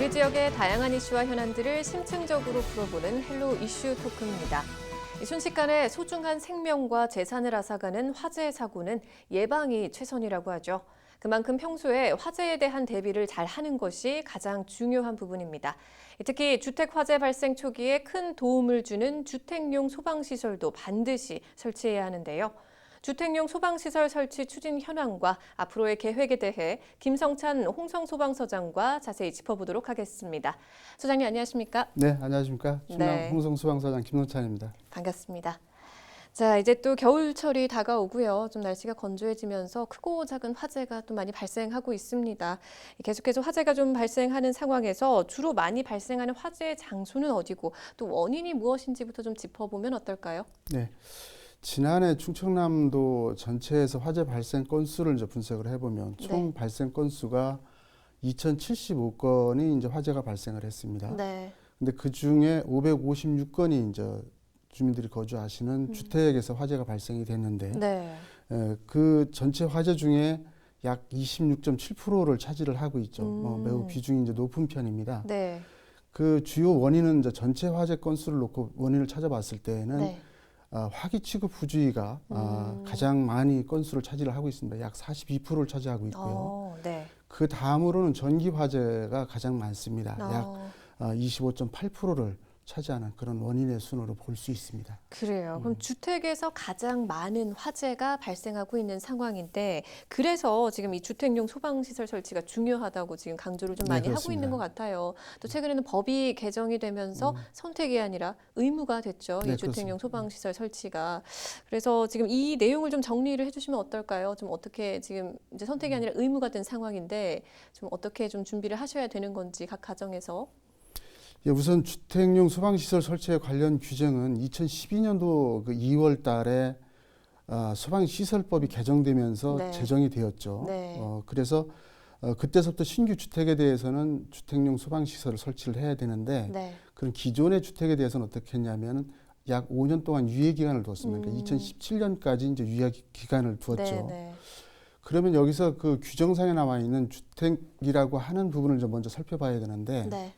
우리 지역의 다양한 이슈와 현안들을 심층적으로 풀어보는 헬로 이슈 토크입니다. 순식간에 소중한 생명과 재산을 앗아가는 화재 사고는 예방이 최선이라고 하죠. 그만큼 평소에 화재에 대한 대비를 잘 하는 것이 가장 중요한 부분입니다. 특히 주택 화재 발생 초기에 큰 도움을 주는 주택용 소방시설도 반드시 설치해야 하는데요. 주택용 소방시설 설치 추진 현황과 앞으로의 계획에 대해 김성찬 홍성소방서장과 자세히 짚어보도록 하겠습니다. 소장님 안녕하십니까? 네, 안녕하십니까? 충남 네. 홍성소방서장 김성찬입니다. 반갑습니다. 자, 이제 또 겨울철이 다가오고요. 좀 날씨가 건조해지면서 크고 작은 화재가 또 많이 발생하고 있습니다. 계속해서 화재가 좀 발생하는 상황에서 주로 많이 발생하는 화재의 장소는 어디고 또 원인이 무엇인지부터 좀 짚어보면 어떨까요? 네, 지난해 충청남도 전체에서 화재 발생 건수를 이제 분석을 해보면 총 발생 건수가 2,075건이 이제 화재가 발생을 했습니다. 네. 근데 그 중에 556건이 이제 주민들이 거주하시는 주택에서 화재가 발생이 됐는데, 네. 그 전체 화재 중에 약 26.7%를 차지를 하고 있죠. 매우 비중이 이제 높은 편입니다. 네. 그 주요 원인은 이제 전체 화재 건수를 놓고 원인을 찾아봤을 때에는 네. 화기 취급 부주의가 가장 많이 건수를 차지를 하고 있습니다. 약 42%를 차지하고 있고요. 네. 그 다음으로는 전기 화재가 가장 많습니다. 약 25.8%를 차지하는 그런 원인의 순으로 볼 수 있습니다. 그래요. 그럼 주택에서 가장 많은 화재가 발생하고 있는 상황인데 그래서 지금 이 주택용 소방시설 설치가 중요하다고 지금 강조를 좀 많이 하고 있는 것 같아요. 또 최근에는 법이 개정이 되면서 선택이 아니라 의무가 됐죠. 네, 이 주택용 그렇습니다. 소방시설 설치가. 그래서 지금 이 내용을 좀 정리를 해주시면 어떨까요? 좀 어떻게 지금 이제 선택이 아니라 의무가 된 상황인데 좀 어떻게 좀 준비를 하셔야 되는 건지 각 가정에서. 예, 우선 주택용 소방시설 설치에 관련 규정은 2012년도 그 2월 달에 소방시설법이 개정되면서 네. 제정이 되었죠. 네. 그래서 그때서부터 신규 주택에 대해서는 주택용 소방시설을 설치를 해야 되는데 네. 그런 기존의 주택에 대해서는 어떻게 했냐면 약 5년 동안 유예 기간을 두었습니다. 그러니까 2017년까지 이제 유예 기간을 두었죠. 네. 네. 그러면 여기서 그 규정상에 나와 있는 주택이라고 하는 부분을 좀 먼저 살펴봐야 되는데 네.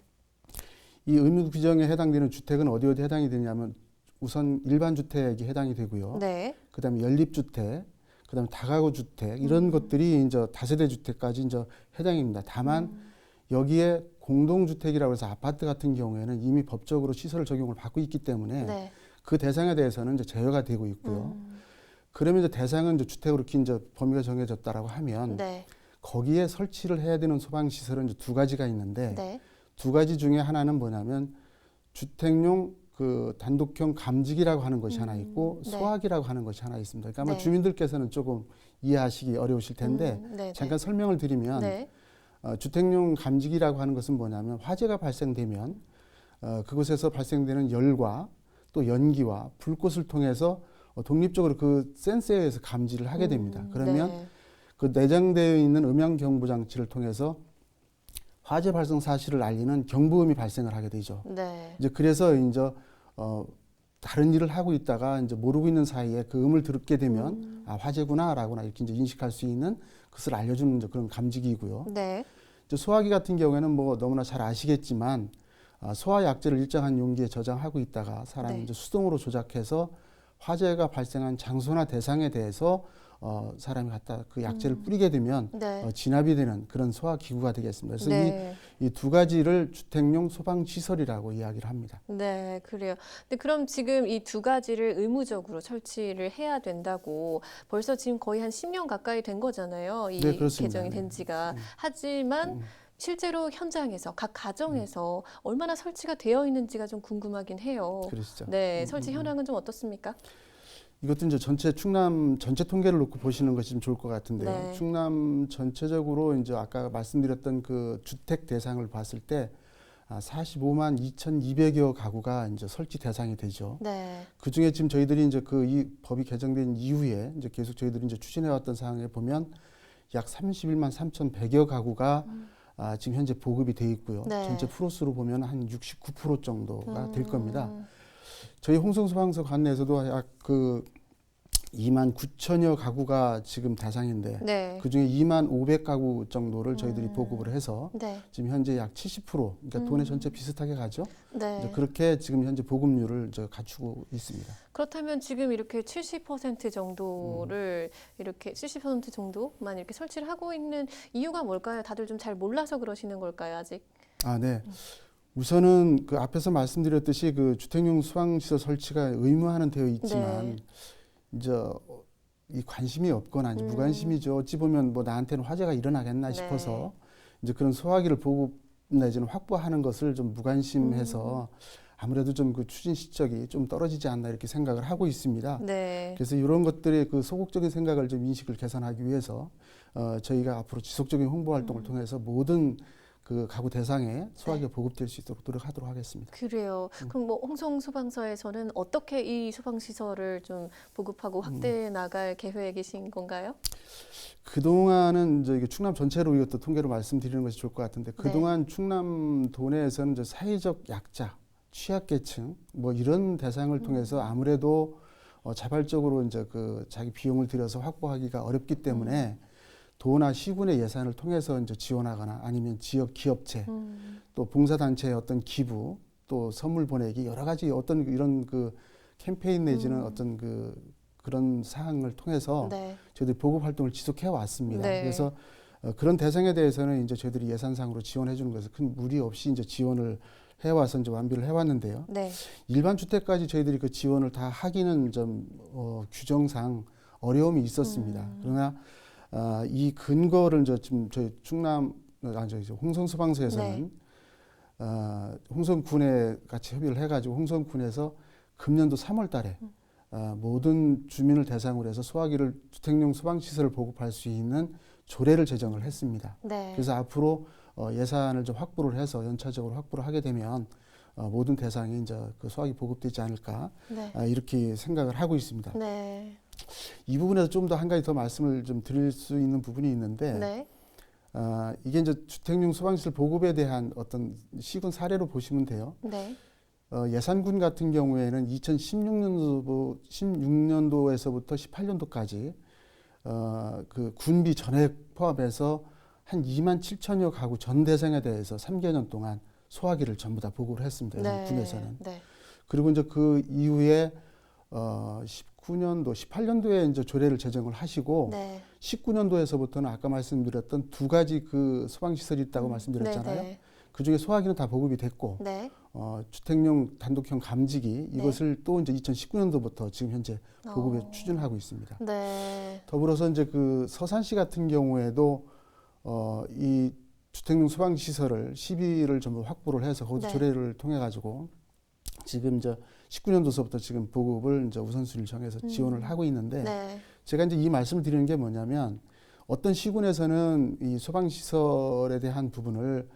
이 의무 규정에 해당되는 주택은 어디 해당이 되냐면 우선 일반 주택이 해당이 되고요. 네. 그다음에 연립주택, 그다음에 다가구 주택 이런 것들이 이제 다세대 주택까지 이제 해당입니다. 다만 여기에 공동주택이라고 해서 아파트 같은 경우에는 이미 법적으로 시설 적용을 받고 있기 때문에 네. 그 대상에 대해서는 이제 제외가 되고 있고요. 그러면 이제 대상은 이제 주택으로 이렇게 이제 범위가 정해졌다라고 하면 네. 거기에 설치를 해야 되는 소방 시설은 이제 두 가지가 있는데 네. 두 가지 중에 하나는 뭐냐면 주택용 그 단독형 감지기라고 하는 것이 하나 있고 네. 소화기라고 하는 것이 하나 있습니다. 그러니까 아마 네. 주민들께서는 조금 이해하시기 어려우실 텐데 네. 잠깐 설명을 드리면 네. 주택용 감지기라고 하는 것은 뭐냐면 화재가 발생되면 그곳에서 발생되는 열과 또 연기와 불꽃을 통해서 독립적으로 그 센서에 의해서 감지를 하게 됩니다. 그러면 네. 그 내장되어 있는 음향 경보 장치를 통해서 화재 발생 사실을 알리는 경보음이 발생을 하게 되죠. 네. 이제 그래서 이제 다른 일을 하고 있다가 이제 모르고 있는 사이에 그 음을 듣게 되면 아 화재구나라고나 이렇게 이제 인식할 수 있는 것을 알려주는 이제 그런 감지기이고요. 네. 이제 소화기 같은 경우에는 뭐 너무나 잘 아시겠지만 소화 약재를 일정한 용기에 저장하고 있다가 사람이 네. 이제 수동으로 조작해서 화재가 발생한 장소나 대상에 대해서 사람이 갖다 그 약재를 뿌리게 되면 네. 진압이 되는 그런 소화 기구가 되겠습니다. 그래서 네. 이 두 가지를 주택용 소방 시설이라고 이야기를 합니다. 네, 그래요. 근데 그럼 지금 이 두 가지를 의무적으로 설치를 해야 된다고 벌써 지금 거의 한 10년 가까이 된 거잖아요. 이 네, 그렇습니다. 개정이 된 지가. 하지만 실제로 현장에서 각 가정에서 얼마나 설치가 되어 있는지가 좀 궁금하긴 해요. 그러시죠. 네, 설치 현황은 좀 어떻습니까? 이것도 이제 전체 충남 전체 통계를 놓고 보시는 것이 좀 좋을 것 같은데요. 네. 충남 전체적으로 이제 아까 말씀드렸던 그 주택 대상을 봤을 때 45만 2,200여 가구가 이제 설치 대상이 되죠. 네. 그 중에 지금 저희들이 이제 그 이 법이 개정된 이후에 이제 계속 저희들이 이제 추진해왔던 사항에 보면 약 31만 3,100여 가구가 지금 현재 보급이 돼 있고요. 네. 전체 프로수로 보면 한 69% 정도가 될 겁니다. 저희 홍성소방서 관내에서도 약 그 2만 9천여 가구가 지금 대상인데 네. 그중에 2만 500가구 정도를 저희들이 보급을 해서 네. 지금 현재 약 70%, 그러니까 돈의 전체 비슷하게 가죠. 네. 이제 그렇게 지금 현재 보급률을 갖추고 있습니다. 그렇다면 지금 이렇게 70% 정도를 이렇게 70% 정도만 이렇게 설치를 하고 있는 이유가 뭘까요? 다들 좀 잘 몰라서 그러시는 걸까요, 아직? 아, 네. 우선은 그 앞에서 말씀드렸듯이 그 주택용 수방시설 설치가 의무화는 되어 있지만 네. 이제 이 관심이 없거나 이제 무관심이죠. 어찌 보면 뭐 나한테는 화재가 일어나겠나 네. 싶어서 이제 그런 소화기를 보급 내지는 확보하는 것을 좀 무관심해서 아무래도 좀 그 추진 실적이 좀 떨어지지 않나 이렇게 생각을 하고 있습니다. 네. 그래서 이런 것들의 그 소극적인 생각을 좀 인식을 개선하기 위해서 저희가 앞으로 지속적인 홍보 활동을 통해서 모든 그 가구 대상에 소화기가 보급될 수 있도록 노력하도록 하겠습니다. 그래요. 그럼 뭐 홍성 소방서에서는 어떻게 이 소방 시설을 좀 보급하고 확대해 나갈 계획이신 건가요? 그동안은 이제 이게 충남 전체로 이것도 통계로 말씀드리는 것이 좋을 것 같은데 네. 그동안 충남 도내에서는 이제 사회적 약자, 취약계층 뭐 이런 대상을 통해서 아무래도 자발적으로 이제 그 자기 비용을 들여서 확보하기가 어렵기 때문에 도나 시군의 예산을 통해서 이제 지원하거나 아니면 지역 기업체 또 봉사단체의 어떤 기부 또 선물 보내기 여러 가지 어떤 이런 그 캠페인 내지는 어떤 그런 사항을 통해서 네. 저희들이 보급 활동을 지속해 왔습니다. 네. 그래서 그런 대상에 대해서는 이제 저희들이 예산상으로 지원해 주는 것을 큰 무리 없이 이제 지원을 해와서 이제 완비를 해왔는데요. 네. 일반 주택까지 저희들이 그 지원을 다 하기는 좀 규정상 어려움이 있었습니다. 그러나 이 근거를 이제 지금 저희 충남 홍성소방서에서는 네. 홍성군에 같이 협의를 해가지고 홍성군에서 금년도 3월달에 모든 주민을 대상으로 해서 소화기를 주택용 소방시설을 보급할 수 있는 조례를 제정을 했습니다. 네. 그래서 앞으로 예산을 좀 확보를 해서 연차적으로 확보를 하게 되면 모든 대상이 이제 그 소화기 보급되지 않을까 네. 이렇게 생각을 하고 있습니다. 네. 이 부분에서 좀 더 한 가지 더 말씀을 좀 드릴 수 있는 부분이 있는데 네. 이게 이제 주택용 소방시설 보급에 대한 어떤 시군 사례로 보시면 돼요. 네. 예산군 같은 경우에는 2016년도에서부터 18년도까지 그 군비 전액 포함해서 한 2만 7천여 가구 전 대상에 대해서 3개년 동안 소화기를 전부 다 보급을 했습니다. 네. 군에서는. 네. 그리고 이제 그 이후에 19년도, 18년도에 이제 조례를 제정을 하시고 네. 19년도에서부터는 아까 말씀드렸던 두 가지 그 소방시설이 있다고 말씀드렸잖아요. 네. 그 중에 소화기는 다 보급이 됐고 네. 주택용 단독형 감지기 이것을 또 이제 2019년도부터 지금 현재 보급에 추진하고 있습니다. 네. 더불어서 이제 그 서산시 같은 경우에도 이 주택용 소방 시설을 시비를 전부 확보를 해서 거기서 네. 조례를 통해 가지고 지금 이제 19년도서부터 지금 보급을 이제 우선순위를 정해서 지원을 하고 있는데 네. 제가 이제 이 말씀을 드리는 게 뭐냐면 어떤 시군에서는 이 소방 시설에 대한 부분을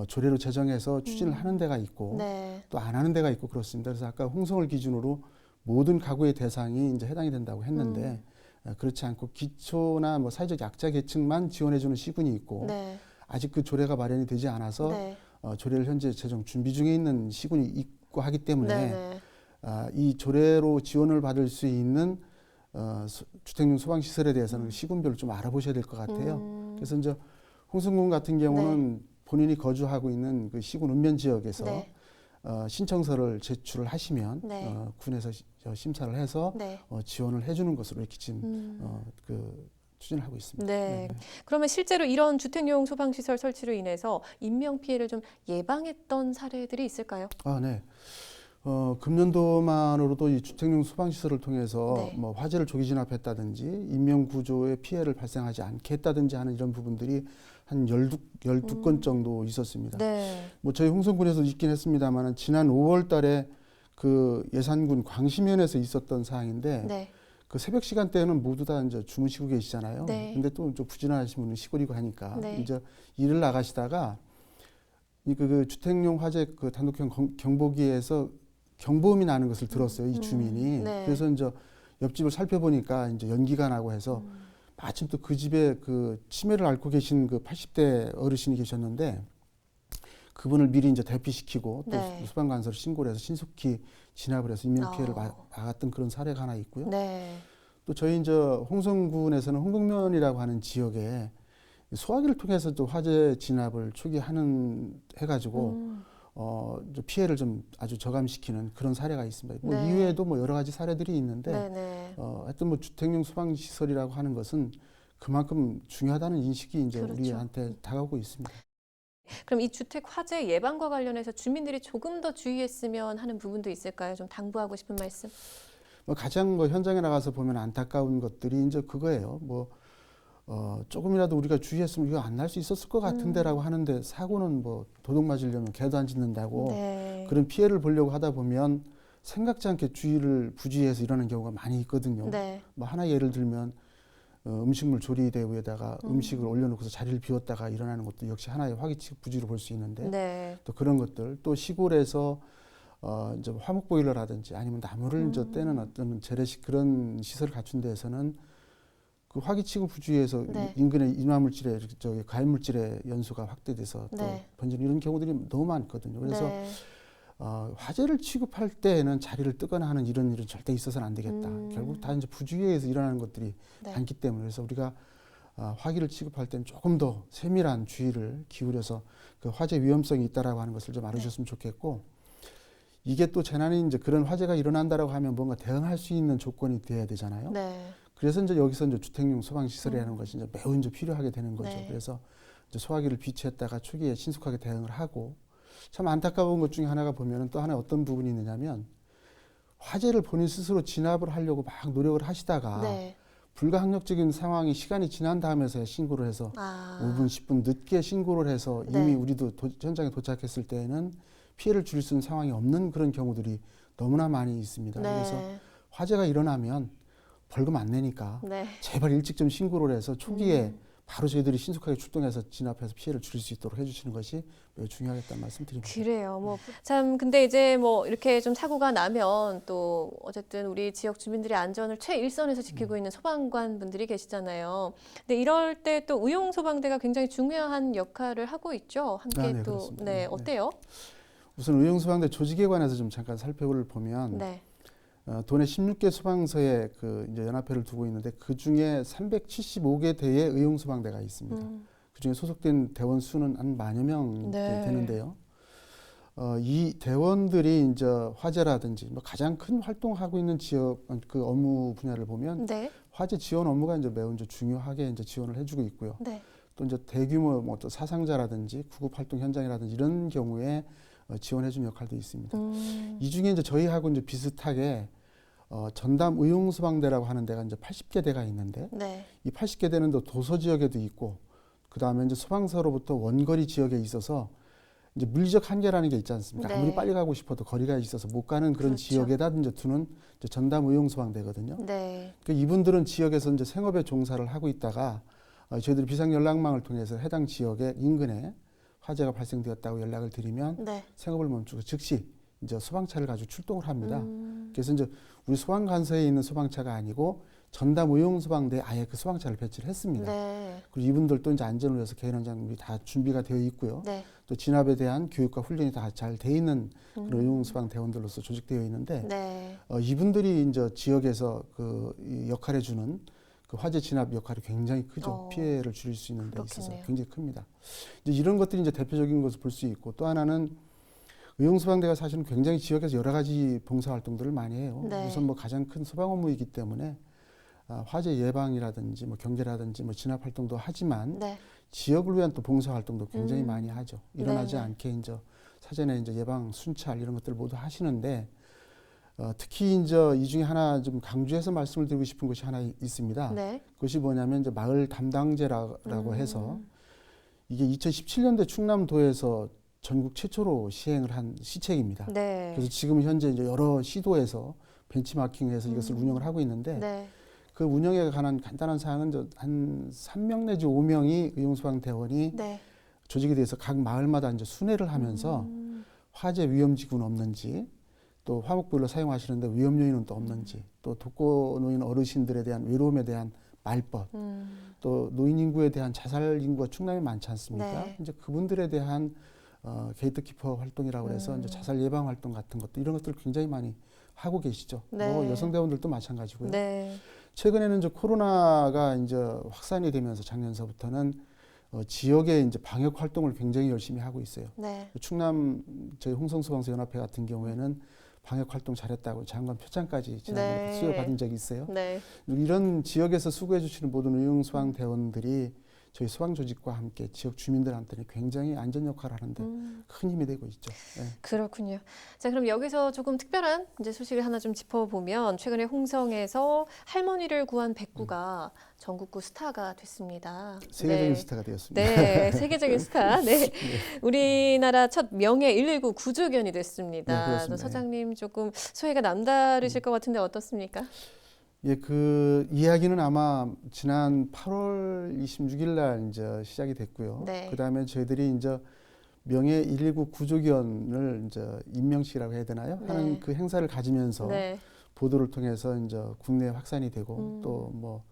조례로 제정해서 추진을 하는 데가 있고 네. 또 안 하는 데가 있고 그렇습니다. 그래서 아까 홍성을 기준으로 모든 가구의 대상이 이제 해당이 된다고 했는데 그렇지 않고 기초나 뭐 사회적 약자 계층만 지원해주는 시군이 있고 네. 아직 그 조례가 마련이 되지 않아서 네. 조례를 현재 제정 준비 중에 있는 시군이 있고 하기 때문에 네. 이 조례로 지원을 받을 수 있는 주택용 소방시설에 대해서는 시군별로 좀 알아보셔야 될 것 같아요. 그래서 이제 홍성군 같은 경우는 본인이 거주하고 있는 그 시군 읍면 지역에서 네. 신청서를 제출을 하시면 네. 군에서 심사를 해서 네. 지원을 해주는 것으로 이렇게 지금 추진을 하고 있습니다. 네. 그러면 실제로 이런 주택용 소방시설 설치로 인해서 인명 피해를 좀 예방했던 사례들이 있을까요? 아, 네. 금년도만으로도 이 주택용 소방시설을 통해서 네. 뭐 화재를 조기 진압했다든지 인명 구조에 피해를 발생하지 않게 했다든지 하는 이런 부분들이 한 12건 정도 있었습니다. 네. 뭐 저희 홍성군에서 있긴 했습니다만 지난 5월 달에 그 예산군 광시면에서 있었던 사항인데 네. 그 새벽 시간대에는 모두 다 이제 주무시고 계시잖아요. 네. 근데 또 좀 부진하신 분은 시골이고 하니까 네. 이제 일을 나가시다가 그 주택용 화재 그 단독형 경보기에서 경보음이 나는 것을 들었어요. 이 주민이. 네. 그래서 이제 옆집을 살펴보니까 이제 연기가 나고 해서 마침 또 그 집에 그 치매를 앓고 계신 그 80대 어르신이 계셨는데 그분을 미리 이제 대피시키고 또 네. 소방관서로 신고를 해서 신속히 진압을 해서 인명 피해를 막았던 그런 사례가 하나 있고요. 네. 또 저희 이제 홍성군에서는 홍동면이라고 하는 지역에 소화기를 통해서 또 화재 진압을 초기 해가지고 이제 피해를 좀 아주 저감시키는 그런 사례가 있습니다. 뭐 네. 이외에도 뭐 여러 가지 사례들이 있는데 네네. 하여튼 뭐 주택용 소방 시설이라고 하는 것은 그만큼 중요하다는 인식이 이제 그렇죠. 우리한테 다가오고 있습니다. 그럼 이 주택 화재 예방과 관련해서 주민들이 조금 더 주의했으면 하는 부분도 있을까요? 좀 당부하고 싶은 말씀? 뭐 가장 뭐 현장에 나가서 보면 안타까운 것들이 이제 그거예요. 뭐 조금이라도 우리가 주의했으면 이거 안 날 수 있었을 것 같은데라고 하는데 사고는 뭐 도둑 맞으려면 개도 안 짖는다고 네. 그런 피해를 보려고 하다 보면 생각지 않게 주의를 부주의해서 일어나는 경우가 많이 있거든요. 네. 뭐 하나 예를 들면 음식물 조리대 위에다가 음식을 올려놓고서 자리를 비웠다가 일어나는 것도 역시 하나의 화기치급 부지로 볼 수 있는데 네. 또 그런 것들 또 시골에서 이제 화목 보일러라든지 아니면 나무를 이제 떼는 어떤 재래식 그런 시설을 갖춘 데에서는 그 화기치급 부주의에서 네. 인근의 인화물질의 저기 가해물질의 연소가 확대돼서 또 네. 번지는 이런 경우들이 너무 많거든요. 그래서 네. 화재를 취급할 때에는 자리를 뜨거나 하는 이런 일은 절대 있어서는 안 되겠다. 결국 다 이제 부주의에서 일어나는 것들이 네. 많기 때문에 그래서 우리가 화기를 취급할 때는 조금 더 세밀한 주의를 기울여서 그 화재 위험성이 있다라고 하는 것을 좀 알아주셨으면 좋겠고 이게 또 재난이 이제 그런 화재가 일어난다라고 하면 뭔가 대응할 수 있는 조건이 돼야 되잖아요. 네. 그래서 이제 여기서 이제 주택용 소방 시설이라는 것이 이제 매우 이제 필요하게 되는 거죠. 네. 그래서 이제 소화기를 비치했다가 초기에 신속하게 대응을 하고 참 안타까운 것 중에 하나가 보면은 또 하나 어떤 부분이 있느냐면 화재를 본인 스스로 진압을 하려고 막 노력을 하시다가 네. 불가항력적인 상황이 시간이 지난 다음에서야 신고를 해서 5분, 10분 늦게 신고를 해서 이미 네. 우리도 현장에 도착했을 때에는 피해를 줄일 수 있는 상황이 없는 그런 경우들이 너무나 많이 있습니다. 네. 그래서 화재가 일어나면 벌금 안 내니까 네. 제발 일찍 좀 신고를 해서 초기에 바로 저희들이 신속하게 출동해서 진압해서 피해를 줄일 수 있도록 해주시는 것이 매우 중요하겠다는 말씀드립니다. 그래요. 뭐 참 근데 이제 뭐 이렇게 좀 사고가 나면 또 어쨌든 우리 지역 주민들의 안전을 최일선에서 지키고 있는 소방관 분들이 계시잖아요. 근데 이럴 때 또 의용 소방대가 굉장히 중요한 역할을 하고 있죠. 함께 네, 또 그렇습니다. 네, 네. 어때요? 우선 의용소방대 조직에 관해서 좀 잠깐 살펴볼 보면 네. 도내 16개 소방서에 그 이제 연합회를 두고 있는데 그 중에 375개 대의 의용소방대가 있습니다. 그 중에 소속된 대원 수는 한 10,000여 명 네. 되는데요. 이 대원들이 이제 화재라든지 뭐 가장 큰 활동하고 있는 지역 그 업무 분야를 보면 네. 화재 지원 업무가 이제 매우 이제 중요하게 이제 지원을 해주고 있고요. 네. 또 이제 대규모 뭐 또 사상자라든지 구급 활동 현장이라든지 이런 경우에 지원해주는 역할도 있습니다. 이 중에 이제 저희하고 이제 비슷하게 전담 의용소방대라고 하는 데가 이제 80개 대가 있는데 네. 이 80개 대는 또 도서 지역에도 있고 그 다음에 이제 소방서로부터 원거리 지역에 있어서 이제 물리적 한계라는 게 있지 않습니까? 네. 아무리 빨리 가고 싶어도 거리가 있어서 못 가는 그런 그렇죠. 지역에다 이제 두는 이제 전담 의용소방대거든요. 네. 그 이분들은 지역에서 이제 생업에 종사를 하고 있다가 저희들이 비상 연락망을 통해서 해당 지역의 인근에 화재가 발생되었다고 연락을 드리면 네. 생업을 멈추고 즉시 이제 소방차를 가지고 출동을 합니다. 그래서 이제 우리 소방관서에 있는 소방차가 아니고 전담 의용소방대에 아예 그 소방차를 배치를 했습니다. 네. 그리고 이분들도 이제 안전을 위해서 개인 현장이 다 준비가 되어 있고요. 네. 또 진압에 대한 교육과 훈련이 다 잘 돼 있는 그런 의용소방 대원들로서 조직되어 있는데 네. 이분들이 이제 지역에서 이 역할해 주는 그 화재 진압 역할이 굉장히 크죠. 피해를 줄일 수 있는 데 있어서 그렇겠네요. 굉장히 큽니다. 이제 이런 것들이 이제 대표적인 것을 볼 수 있고 또 하나는 의용소방대가 사실은 굉장히 지역에서 여러 가지 봉사활동들을 많이 해요. 네. 우선 뭐 가장 큰 소방 업무이기 때문에 화재 예방이라든지 뭐 경계라든지 뭐 진압 활동도 하지만 네. 지역을 위한 또 봉사활동도 굉장히 많이 하죠. 일어나지 네네. 않게 이제 사전에 이제 예방 순찰 이런 것들을 모두 하시는데 특히 이제 이 중에 하나 좀 강조해서 말씀을 드리고 싶은 것이 하나 있습니다. 네. 그것이 뭐냐면 이제 마을 담당제라고 해서 이게 2017년도에 충남도에서 전국 최초로 시행을 한 시책입니다. 네. 그래서 지금 현재 이제 여러 시도에서 벤치마킹해서 이것을 운영을 하고 있는데 네. 그 운영에 관한 간단한 사항은 한 3명 내지 5명이 의용소방대원이 네. 조직이 돼서 각 마을마다 이제 순회를 하면서 화재 위험지구는 없는지 또 화목보일러 사용하시는데 위험 요인은 또 없는지 또 독거노인 어르신들에 대한 외로움에 대한 말벗 또 노인 인구에 대한 자살 인구가 충남에 많지 않습니까? 네. 이제 그분들에 대한 게이트키퍼 활동이라고 해서 이제 자살 예방 활동 같은 것도 이런 것들을 굉장히 많이 하고 계시죠. 네. 뭐 여성 대원들도 마찬가지고요. 네. 최근에는 이제 코로나가 이제 확산이 되면서 작년서부터는 지역의 이제 방역 활동을 굉장히 열심히 하고 있어요. 네. 충남 저희 홍성소방서연합회 같은 경우에는 방역 활동 잘했다고 장관 표창까지 지난번에 네. 수여받은 적이 있어요. 네. 이런 지역에서 수고해 주시는 모든 의용소방 대원들이 저희 소방 조직과 함께 지역 주민들한테는 굉장히 안전 역할을 하는데 큰 힘이 되고 있죠. 네. 그렇군요. 자, 그럼 여기서 조금 특별한 이제 소식을 하나 좀 짚어보면 최근에 홍성에서 할머니를 구한 백구가 전국구 스타가 됐습니다. 세계적인 네. 스타가 되었습니다. 네, 세계적인 스타. 네. 네. 우리나라 첫 명예 119 구조견이 됐습니다. 네, 그렇습니다. 또 서장님 조금 소회가 남다르실 것 같은데 어떻습니까? 예, 그 이야기는 아마 지난 8월 26일 날 이제 시작이 됐고요. 네. 그다음에 저희들이 이제 명예 119 구조견을 이제 임명식이라고 해야 되나요? 네. 하는 그 행사를 가지면서 네. 보도를 통해서 이제 국내에 확산이 되고 또 뭐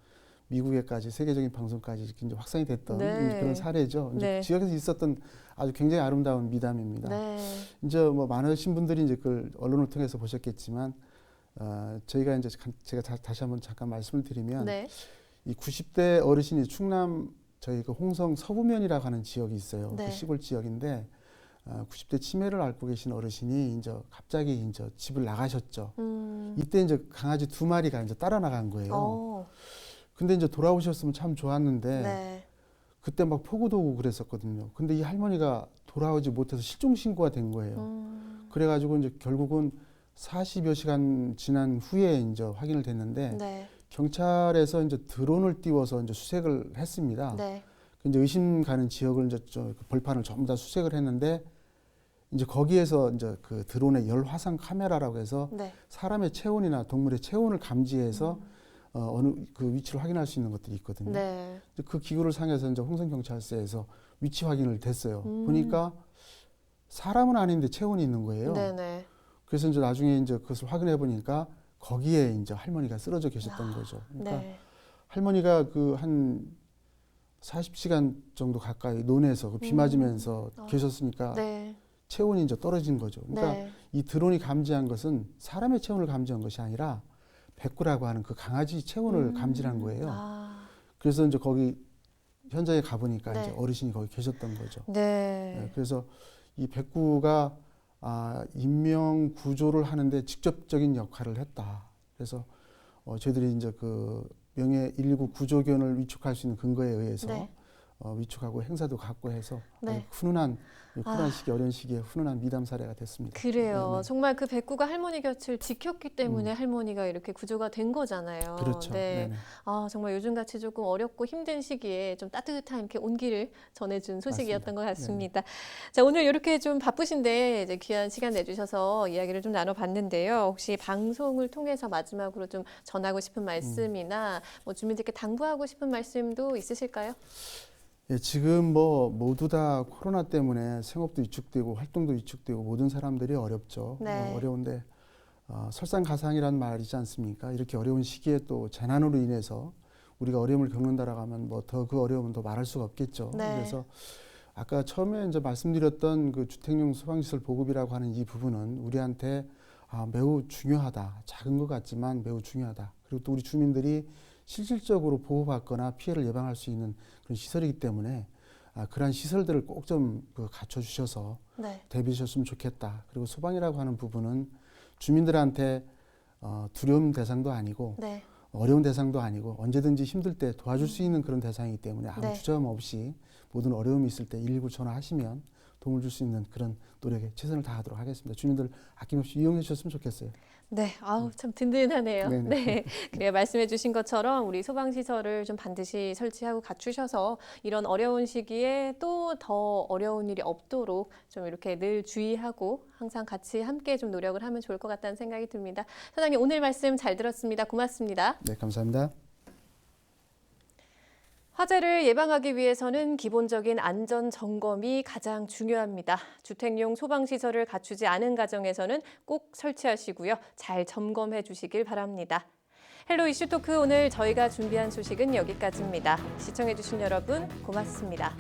미국에까지 세계적인 방송까지 이렇게 이제 확산이 됐던 네. 그런 사례죠. 이제 네. 지역에서 있었던 아주 굉장히 아름다운 미담입니다. 네. 이제 뭐 많으신 분들이 이제 그걸 언론을 통해서 보셨겠지만 저희가 이제 제가 다시 한번 잠깐 말씀을 드리면 네. 이 90대 어르신이 충남 저희 그 홍성 서부면이라고 하는 지역이 있어요. 네. 그 시골 지역인데 90대 치매를 앓고 계신 어르신이 이제 갑자기 이제 집을 나가셨죠. 이때 이제 강아지 2마리가 이제 따라 나간 거예요. 근데 이제 돌아오셨으면 참 좋았는데 네. 그때 막 폭우도 오고 그랬었거든요. 근데 이 할머니가 돌아오지 못해서 실종 신고가 된 거예요. 그래가지고 이제 결국은 40여 시간 지난 후에 이제 확인을 됐는데 네. 경찰에서 이제 드론을 띄워서 이제 수색을 했습니다. 네. 이제 의심 가는 지역을 이제 그 벌판을 전부 다 수색을 했는데 이제 거기에서 이제 그 드론의 열화상 카메라라고 해서 네. 사람의 체온이나 동물의 체온을 감지해서 어느 그 위치를 확인할 수 있는 것들이 있거든요. 네. 그 기구를 상해서 이제 홍성경찰서에서 위치 확인을 됐어요. 보니까 사람은 아닌데 체온이 있는 거예요. 네네. 그래서 이제 나중에 이제 그것을 확인해 보니까 거기에 이제 할머니가 쓰러져 계셨던 거죠. 그러니까 네. 할머니가 그 한 40시간 정도 가까이 논에서 그 비 맞으면서 계셨으니까 네. 체온이 이제 떨어진 거죠. 그러니까 네. 이 드론이 감지한 것은 사람의 체온을 감지한 것이 아니라 백구라고 하는 그 강아지 체온을 감지한 거예요. 그래서 이제 거기 현장에 가보니까 네. 이제 어르신이 거기 계셨던 거죠. 네. 네, 그래서 이 백구가 인명 구조를 하는데 직접적인 역할을 했다. 그래서 저희들이 이제 그 명예 119 구조견을 위촉할 수 있는 근거에 의해서 네. 위촉하고 행사도 갖고 해서 네. 훈훈한 코로나 시기 어려운 시기에 훈훈한 미담 사례가 됐습니다. 그래요. 네, 네. 정말 그 백구가 할머니 곁을 지켰기 때문에 할머니가 이렇게 구조가 된 거잖아요. 그렇죠. 네. 네네. 정말 요즘같이 조금 어렵고 힘든 시기에 좀 따뜻한 이렇게 온기를 전해준 소식이었던 맞습니다. 것 같습니다. 자, 오늘 이렇게 좀 바쁘신데 이제 귀한 시간 내주셔서 이야기를 좀 나눠봤는데요. 혹시 방송을 통해서 마지막으로 좀 전하고 싶은 말씀이나 뭐 주민들께 당부하고 싶은 말씀도 있으실까요? 예, 지금 뭐 모두 다 코로나 때문에 생업도 위축되고 활동도 위축되고 모든 사람들이 어렵죠. 네. 어려운데 설상가상이라는 말이지 않습니까? 이렇게 어려운 시기에 또 재난으로 인해서 우리가 어려움을 겪는다라고 하면 뭐 더 그 어려움은 더 말할 수가 없겠죠. 네. 그래서 아까 처음에 이제 말씀드렸던 그 주택용 소방시설 보급이라고 하는 이 부분은 우리한테 매우 중요하다. 작은 것 같지만 매우 중요하다. 그리고 또 우리 주민들이 실질적으로 보호받거나 피해를 예방할 수 있는 그런 시설이기 때문에 그러한 시설들을 꼭 좀 갖춰주셔서 네. 대비하셨으면 좋겠다. 그리고 소방이라고 하는 부분은 주민들한테 두려움 대상도 아니고 네. 어려운 대상도 아니고 언제든지 힘들 때 도와줄 수 있는 그런 대상이기 때문에 아무 네. 주저함 없이 모든 어려움이 있을 때 119 전화하시면 도움을 줄 수 있는 그런 노력에 최선을 다하도록 하겠습니다. 주민들 아낌없이 이용해 주셨으면 좋겠어요. 네, 참 든든하네요. 네네. 네, 그래 말씀해주신 것처럼 우리 소방 시설을 좀 반드시 설치하고 갖추셔서 이런 어려운 시기에 또 더 어려운 일이 없도록 좀 이렇게 늘 주의하고 항상 같이 함께 좀 노력을 하면 좋을 것 같다는 생각이 듭니다. 사장님 오늘 말씀 잘 들었습니다. 고맙습니다. 네, 감사합니다. 화재를 예방하기 위해서는 기본적인 안전 점검이 가장 중요합니다. 주택용 소방시설을 갖추지 않은 가정에서는 꼭 설치하시고요. 잘 점검해 주시길 바랍니다. 헬로 이슈 토크 오늘 저희가 준비한 소식은 여기까지입니다. 시청해 주신 여러분 고맙습니다.